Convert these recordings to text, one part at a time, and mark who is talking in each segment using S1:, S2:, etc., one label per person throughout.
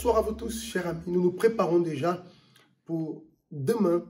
S1: Bonsoir à vous tous, chers amis. Nous nous préparons déjà pour demain,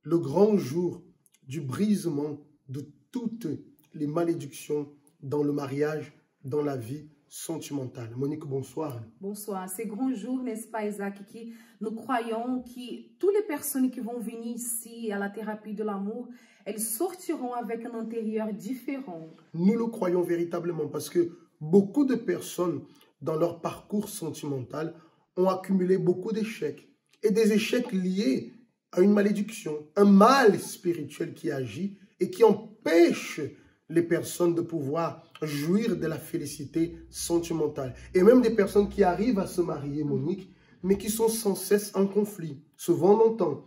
S1: le grand jour du brisement de toutes les malédictions dans le mariage, dans la vie sentimentale. Monique, bonsoir.
S2: Bonsoir. C'est grand jour, n'est-ce pas, Isaac, qui nous croyons que toutes les personnes qui vont venir ici à la thérapie de l'amour, elles sortiront avec un intérieur différent.
S1: Nous le croyons véritablement parce que beaucoup de personnes dans leur parcours sentimental ont accumulé beaucoup d'échecs et des échecs liés à une malédiction, un mal spirituel qui agit et qui empêche les personnes de pouvoir jouir de la félicité sentimentale. Et même des personnes qui arrivent à se marier, Monique, mais qui sont sans cesse en conflit. Souvent on entend,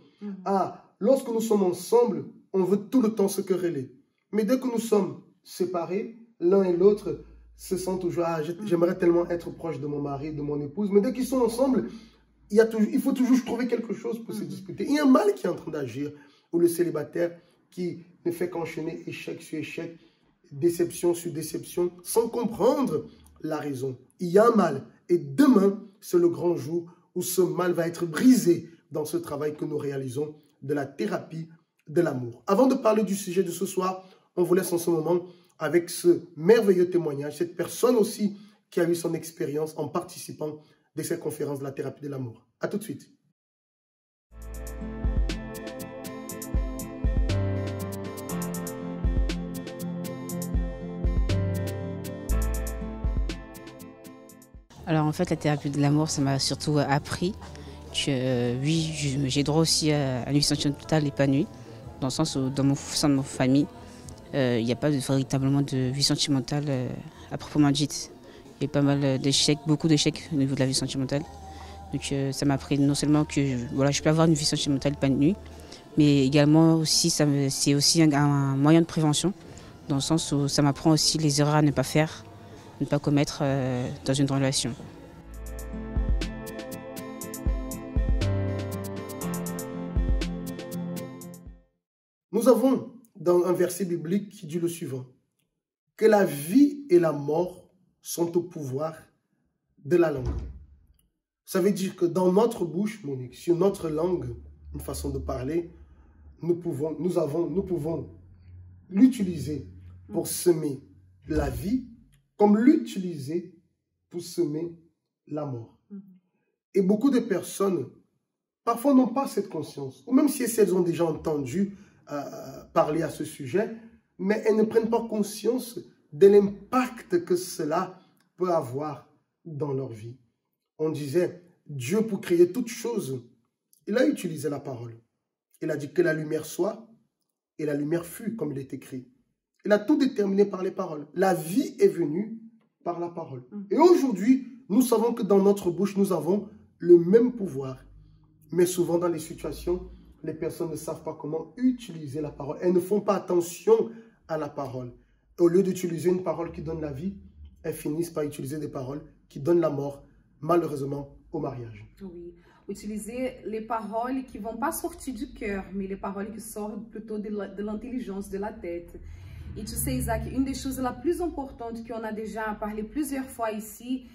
S1: lorsque nous sommes ensemble, on veut tout le temps se quereller. Mais dès que nous sommes séparés, l'un et l'autre se sentent toujours, j'aimerais tellement être proche de mon mari, de mon épouse, mais dès qu'ils sont ensemble, il faut toujours trouver quelque chose pour se disputer. Il y a un mal qui est en train d'agir, ou le célibataire qui ne fait qu'enchaîner échec sur échec, déception sur déception, sans comprendre la raison. Il y a un mal. Et demain, c'est le grand jour où ce mal va être brisé dans ce travail que nous réalisons de la thérapie de l'amour. Avant de parler du sujet de ce soir, on vous laisse en ce moment avec ce merveilleux témoignage, cette personne aussi qui a eu son expérience en participant de cette conférence de la thérapie de l'amour. À tout de suite.
S3: Alors en fait, la thérapie de l'amour, ça m'a surtout appris que oui, j'ai droit aussi à une vie sentimentale épanouie, dans le sens où dans sein de ma famille, il n'y a pas véritablement de vie sentimentale à proprement dite. Il y a pas mal d'échecs, beaucoup d'échecs au niveau de la vie sentimentale. Donc ça m'a appris non seulement que voilà, je peux avoir une vie sentimentale épanouie, mais également aussi, c'est aussi un moyen de prévention, dans le sens où ça m'apprend aussi les erreurs à ne pas faire, ne pas commettre dans une relation.
S1: Nous avons dans un verset biblique qui dit le suivant, que la vie et la mort sont au pouvoir de la langue. Ça veut dire que dans notre bouche, Monique, sur notre langue, une façon de parler, nous pouvons l'utiliser pour semer la vie, comme l'utiliser pour semer la mort. Et beaucoup de personnes, parfois, n'ont pas cette conscience, ou même si elles ont déjà entendu parler à ce sujet, mais elles ne prennent pas conscience de l'impact que cela peut avoir dans leur vie. On disait, Dieu pour créer toutes choses, il a utilisé la parole. Il a dit que la lumière soit, et la lumière fut, comme il est écrit. Il a tout déterminé par les paroles. La vie est venue par la parole. Et aujourd'hui, nous savons que dans notre bouche, nous avons le même pouvoir. Mais souvent dans les situations, les personnes ne savent pas comment utiliser la parole. Elles ne font pas attention à la parole. Au lieu d'utiliser une parole qui donne la vie, elles finissent par utiliser des paroles qui donnent la mort, malheureusement, au mariage.
S2: Oui, utiliser les paroles qui ne vont pas sortir du cœur, mais les paroles qui sortent plutôt de l'intelligence, de la tête. Et tu sais, Isaac, une des choses les plus importantes qu'on a déjà parlé plusieurs fois ici,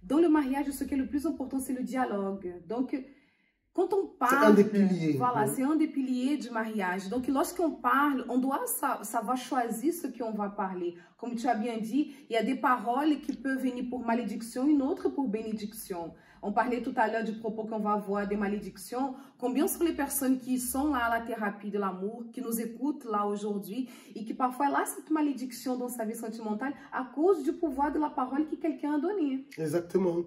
S2: dans le mariage, ce qui est le plus important, c'est le dialogue. Donc, quand on parle,
S1: c'est un des piliers.
S2: Voilà, c'est un des piliers du mariage. Donc, lorsqu'on parle, on doit savoir choisir ce qu'on va parler. Comme tu as bien dit, il y a des paroles qui peuvent venir pour malédiction, une autre pour bénédiction. On parlait tout à l'heure du propos qu'on va avoir des malédictions. Combien sont les personnes qui sont là à la thérapie de l'amour, qui nous écoutent là aujourd'hui et qui parfois là cette malédiction dans sa vie sentimentale à cause du pouvoir de la parole que quelqu'un a donnée.
S1: Exactement.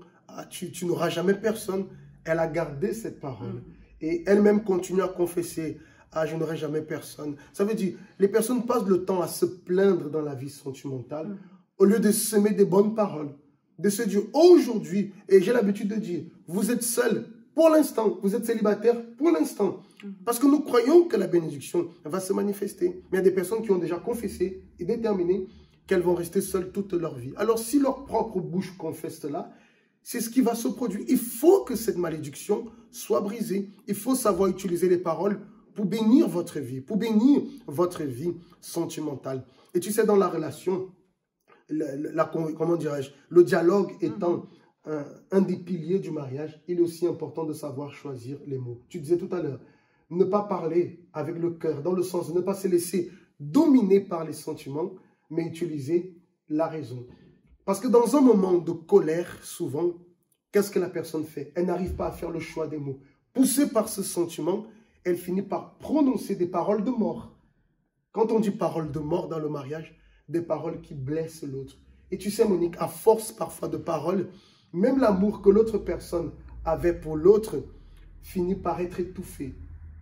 S1: Tu n'auras jamais personne. Elle a gardé cette parole. Et elle-même continue à confesser. Je n'aurai jamais personne. Ça veut dire, les personnes passent le temps à se plaindre dans la vie sentimentale au lieu de semer des bonnes paroles. De se dire, aujourd'hui, et j'ai l'habitude de dire, vous êtes seul pour l'instant, vous êtes célibataire pour l'instant. Parce que nous croyons que la bénédiction va se manifester. Mais il y a des personnes qui ont déjà confessé et déterminé qu'elles vont rester seules toute leur vie. Alors si leur propre bouche confesse cela, c'est ce qui va se produire. Il faut que cette malédiction soit brisée. Il faut savoir utiliser les paroles pour bénir votre vie, votre vie sentimentale. Et tu sais, dans la relation, comment dirais-je, le dialogue étant un des piliers du mariage, il est aussi important de savoir choisir les mots. Tu disais tout à l'heure, ne pas parler avec le cœur, dans le sens de ne pas se laisser dominer par les sentiments, mais utiliser la raison. Parce que dans un moment de colère, souvent, qu'est-ce que la personne fait? Elle n'arrive pas à faire le choix des mots. Poussée par ce sentiment, elle finit par prononcer des paroles de mort. Quand on dit paroles de mort dans le mariage, des paroles qui blessent l'autre. Et tu sais, Monique, à force parfois de paroles, même l'amour que l'autre personne avait pour l'autre finit par être étouffé.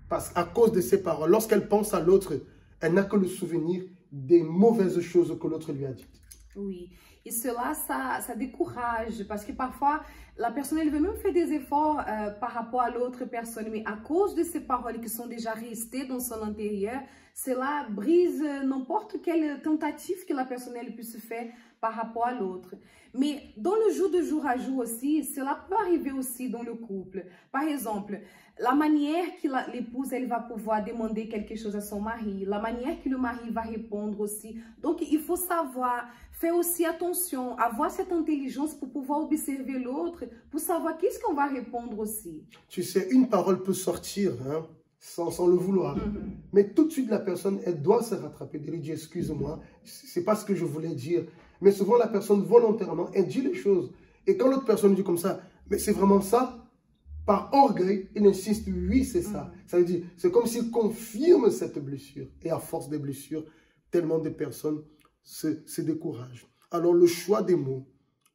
S1: Parce qu'à cause de ces paroles, lorsqu'elle pense à l'autre, elle n'a que le souvenir des mauvaises choses que l'autre lui a dites.
S2: Oui, et cela, ça décourage, parce que parfois, la personne, elle veut même faire des efforts par rapport à l'autre personne, mais à cause de ces paroles qui sont déjà restées dans son intérieur, cela brise n'importe quelle tentative que la personne elle puisse faire par rapport à l'autre. Mais dans le jour de jour à jour aussi, cela peut arriver aussi dans le couple. Par exemple, la manière que l'épouse elle va pouvoir demander quelque chose à son mari, la manière que le mari va répondre aussi. Donc, il faut savoir faire aussi attention, avoir cette intelligence pour pouvoir observer l'autre, pour savoir qu'est-ce qu'on va répondre aussi.
S1: Tu sais, une parole peut sortir, hein, sans le vouloir. Mais tout de suite, la personne, elle doit se rattraper. Elle dit, excuse-moi, c'est pas ce que je voulais dire. Mais souvent, la personne, volontairement, elle dit les choses. Et quand l'autre personne dit comme ça, mais c'est vraiment ça? Par orgueil, il insiste, oui, c'est ça. Ça veut dire, c'est comme s'il confirme cette blessure. Et à force des blessures, tellement de personnes se découragent. Alors, le choix des mots,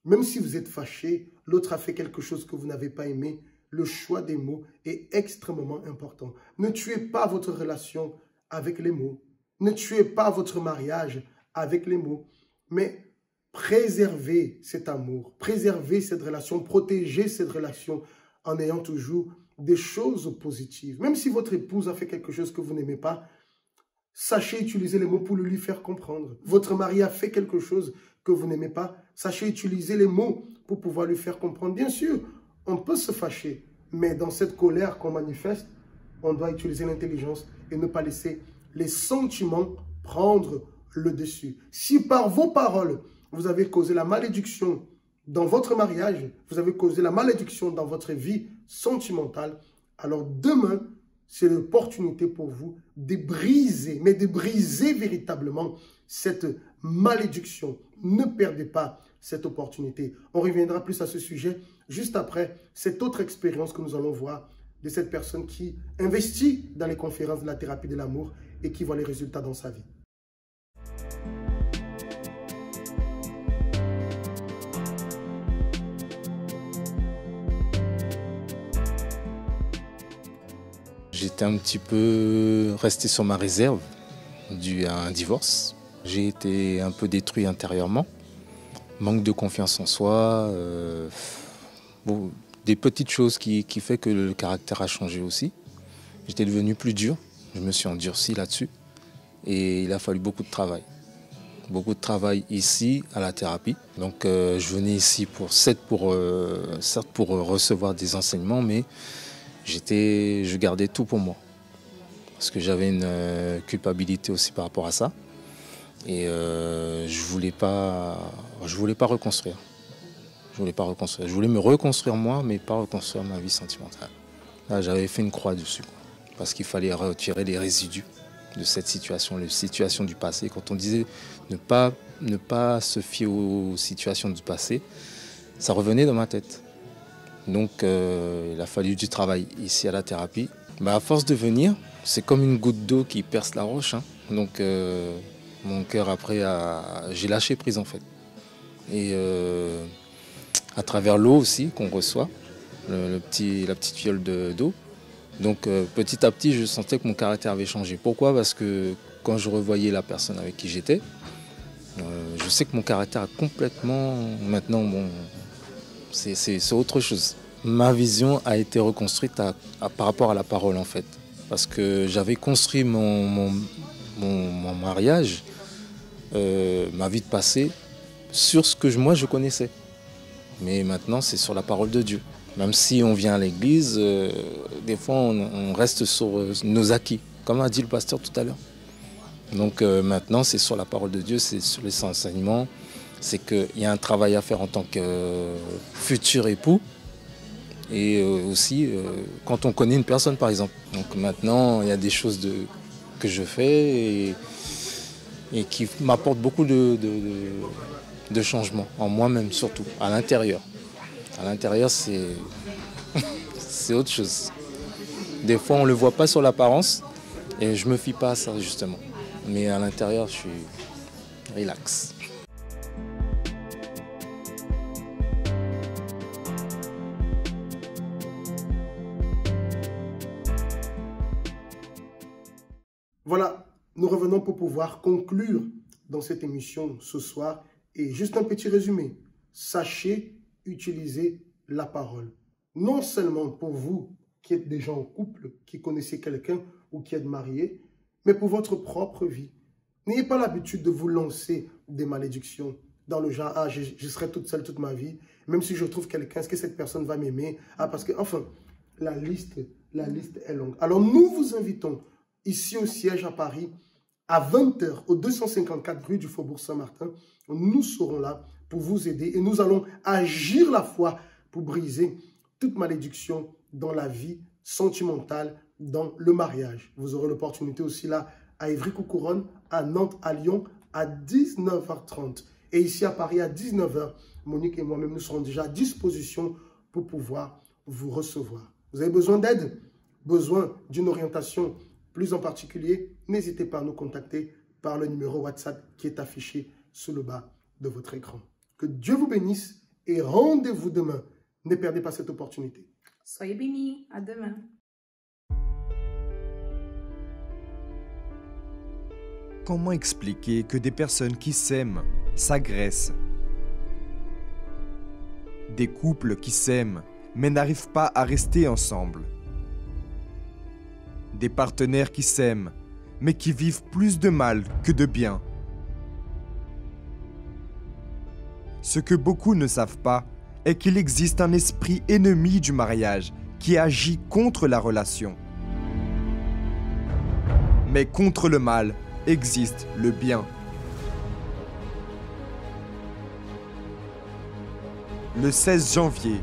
S1: même si vous êtes fâché, l'autre a fait quelque chose que vous n'avez pas aimé, le choix des mots est extrêmement important. Ne tuez pas votre relation avec les mots. Ne tuez pas votre mariage avec les mots. Mais préservez cet amour, préservez cette relation, protégez cette relation en ayant toujours des choses positives. Même si votre épouse a fait quelque chose que vous n'aimez pas, sachez utiliser les mots pour le lui faire comprendre. Votre mari a fait quelque chose que vous n'aimez pas, sachez utiliser les mots pour pouvoir lui faire comprendre. Bien sûr, on peut se fâcher, mais dans cette colère qu'on manifeste, on doit utiliser l'intelligence et ne pas laisser les sentiments prendre le dessus. Si par vos paroles, vous avez causé la malédiction dans votre mariage, vous avez causé la malédiction dans votre vie sentimentale, alors demain, c'est l'opportunité pour vous de briser, mais de briser véritablement cette malédiction. Ne perdez pas cette opportunité. On reviendra plus à ce sujet juste après cette autre expérience que nous allons voir de cette personne qui investit dans les conférences de la thérapie de l'amour et qui voit les résultats dans sa vie.
S4: J'étais un petit peu resté sur ma réserve dû à un divorce. J'ai été un peu détruit intérieurement. Manque de confiance en soi. Des petites choses qui font que le caractère a changé aussi. J'étais devenu plus dur. Je me suis endurci là-dessus. Et il a fallu beaucoup de travail. Beaucoup de travail ici à la thérapie. Donc je venais ici certes pour recevoir des enseignements, mais je gardais tout pour moi. Parce que j'avais une culpabilité aussi par rapport à ça. Et je voulais pas reconstruire. Je voulais me reconstruire moi, mais pas reconstruire ma vie sentimentale. Là, j'avais fait une croix dessus. Parce qu'il fallait retirer les résidus de cette situation, les situations du passé. Quand on disait ne pas se fier aux situations du passé, ça revenait dans ma tête. Donc, il a fallu du travail ici à la thérapie. À force de venir, c'est comme une goutte d'eau qui perce la roche. Hein. Donc, mon cœur, après, j'ai lâché prise, en fait. Et à travers l'eau aussi qu'on reçoit, la petite fiole d'eau. Donc, petit à petit, je sentais que mon caractère avait changé. Pourquoi? Parce que quand je revoyais la personne avec qui j'étais, je sais que mon caractère a complètement... Maintenant, bon... C'est autre chose. Ma vision a été reconstruite par rapport à la parole, en fait. Parce que j'avais construit mon mariage, ma vie de passé, sur ce que moi je connaissais. Mais maintenant, c'est sur la parole de Dieu. Même si on vient à l'église, des fois, on reste sur nos acquis, comme a dit le pasteur tout à l'heure. Donc maintenant, c'est sur la parole de Dieu, c'est sur les enseignements. c'est qu'il y a un travail à faire en tant que futur époux. Et aussi, quand on connaît une personne, par exemple. Donc maintenant, il y a des choses que je fais et qui m'apportent beaucoup de changements, en moi-même surtout, à l'intérieur. À l'intérieur, c'est autre chose. Des fois, on ne le voit pas sur l'apparence et je ne me fie pas à ça, justement. Mais à l'intérieur, je suis relax.
S1: Voilà, nous revenons pour pouvoir conclure dans cette émission ce soir. Et juste un petit résumé. Sachez utiliser la parole. Non seulement pour vous qui êtes déjà en couple, qui connaissez quelqu'un ou qui êtes marié, mais pour votre propre vie. N'ayez pas l'habitude de vous lancer des malédictions dans le genre « Ah, je serai toute seule toute ma vie. Même si je trouve quelqu'un, est-ce que cette personne va m'aimer? Ah, parce que, enfin, la liste est longue. » Alors, nous vous invitons ici au siège à Paris, à 20 h, au 254 rue du Faubourg Saint-Martin. Nous serons là pour vous aider et nous allons agir la foi pour briser toute malédiction dans la vie sentimentale, dans le mariage. Vous aurez l'opportunité aussi là à Ivry-Couronne, à Nantes, à Lyon, à 19 h 30. Et ici à Paris, à 19 h, Monique et moi-même, nous serons déjà à disposition pour pouvoir vous recevoir. Vous avez besoin d'aide, besoin d'une orientation plus en particulier, n'hésitez pas à nous contacter par le numéro WhatsApp qui est affiché sous le bas de votre écran. Que Dieu vous bénisse et rendez-vous demain. Ne perdez pas cette opportunité.
S2: Soyez bénis. À demain.
S5: Comment expliquer que des personnes qui s'aiment s'agressent? Des couples qui s'aiment mais n'arrivent pas à rester ensemble. Des partenaires qui s'aiment mais qui vivent plus de mal que de bien. Ce que beaucoup ne savent pas est qu'il existe un esprit ennemi du mariage qui agit contre la relation. Mais contre le mal existe le bien. Le 16 janvier,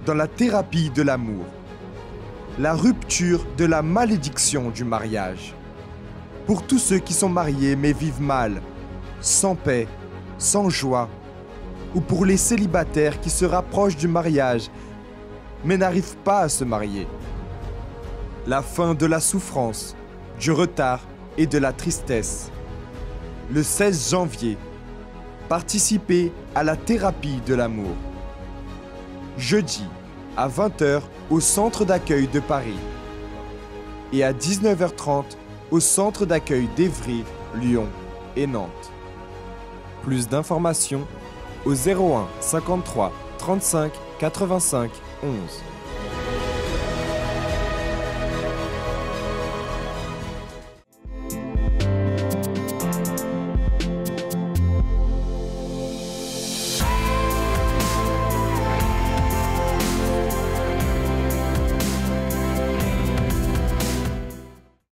S5: dans la thérapie de l'amour, la rupture de la malédiction du mariage. Pour tous ceux qui sont mariés mais vivent mal, sans paix, sans joie, ou pour les célibataires qui se rapprochent du mariage mais n'arrivent pas à se marier. La fin de la souffrance, du retard et de la tristesse. Le 16 janvier, participez à la thérapie de l'amour. Jeudi, à 20 h au centre d'accueil de Paris et à 19 h 30 au centre d'accueil d'Évry, Lyon et Nantes. Plus d'informations au 01 53 35 85 11.